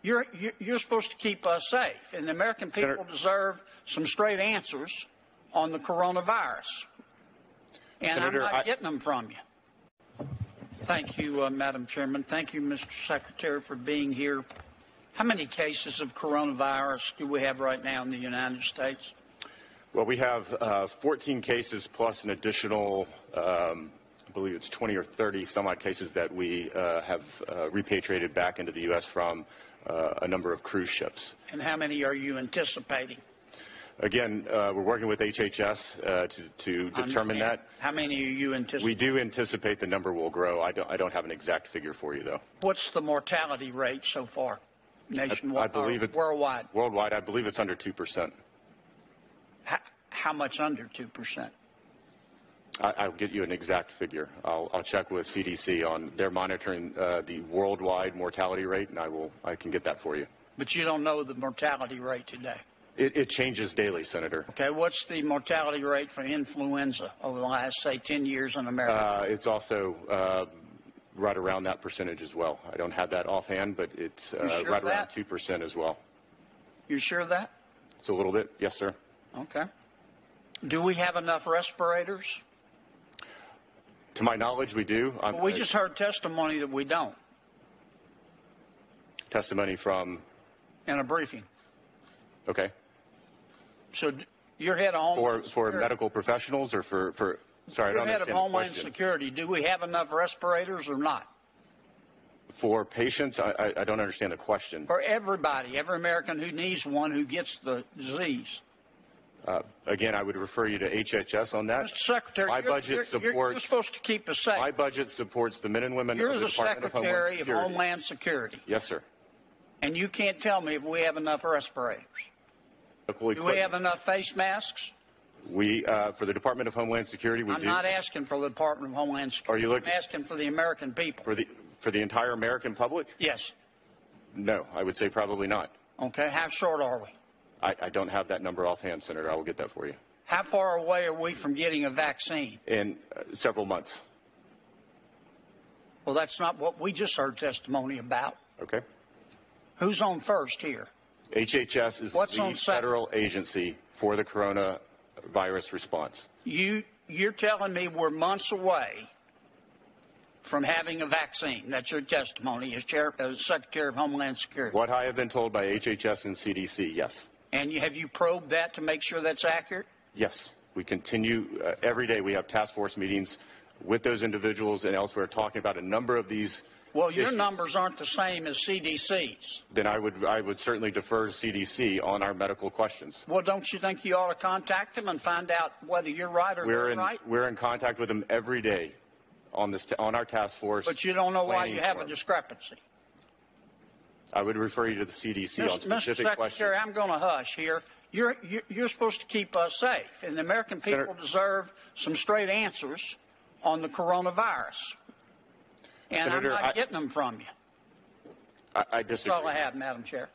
You're supposed to keep us safe, and the American people deserve some straight answers on the coronavirus. And Senator, I'm not getting them from you. Thank you, Madam Chairman. Thank you, Mr. Secretary, for being here. How many cases of coronavirus do we have right now in the United States? Well, we have 14 cases plus an additional, I believe it's 20 or 30 some odd cases that we have repatriated back into the U.S. from a number of cruise ships. And how many are you anticipating? Again, we're working with HHS to determine that. How many are you anticipating? We do anticipate the number will grow. I don't have an exact figure for you, though. What's the mortality rate so far, nationwide? I believe it's worldwide. Worldwide, I believe it's under 2%. How much under 2%? I'll get you an exact figure. I'll check with CDC on their monitoring the worldwide mortality rate, and I can get that for you. But you don't know the mortality rate today. It changes daily, Senator. Okay, what's the mortality rate for influenza over the last, say, 10 years in America? It's also right around that percentage as well. I don't have that offhand, but it's right around 2% as well. You sure of that? It's a little bit, yes, sir. Okay. Do we have enough respirators? To my knowledge, we do. Well, we just heard testimony that we don't. Testimony from? In a briefing. Okay. So you're head of Homeland for medical professionals or for sorry, I don't understand the question. You're head of Homeland Security. Do we have enough respirators or not? For patients, I don't understand the question. For everybody, every American who needs one who gets the disease. Again, I would refer you to HHS on that. Mr. Secretary, you're supposed to keep us safe. My budget supports the men and women of the Department of Homeland Security. You're the Secretary of Homeland Security. Yes, sir. And you can't tell me if we have enough respirators. Do we have enough face masks? For the Department of Homeland Security, we do. I'm not asking for the Department of Homeland Security. I'm asking for the American people. For the entire American public? Yes. No, I would say probably not. Okay. How short are we? I don't have that number offhand, Senator. I will get that for you. How far away are we from getting a vaccine? In several months. Well, that's not what we just heard testimony about. Okay. Who's on first here? HHS is the federal agency for the coronavirus response. You're telling me we're months away from having a vaccine. That's your testimony as Secretary of Homeland Security. What I have been told by HHS and CDC, yes. And have you probed that to make sure that's accurate? Yes. We continue every day. We have task force meetings with those individuals and elsewhere talking about a number of these Well, your numbers aren't the same as CDC's. Then I would certainly defer to CDC on our medical questions. Well, don't you think you ought to contact them and find out whether you're right or not right? We're in contact with them every day on our task force. But you don't know why you have a discrepancy. I would refer you to the CDC on specific Mr. questions. Secretary, I'm going to hush here. You're supposed to keep us safe, and the American people deserve some straight answers on the coronavirus. And Senator, I'm not getting them from you. I disagree. That's all I have, Madam Chair.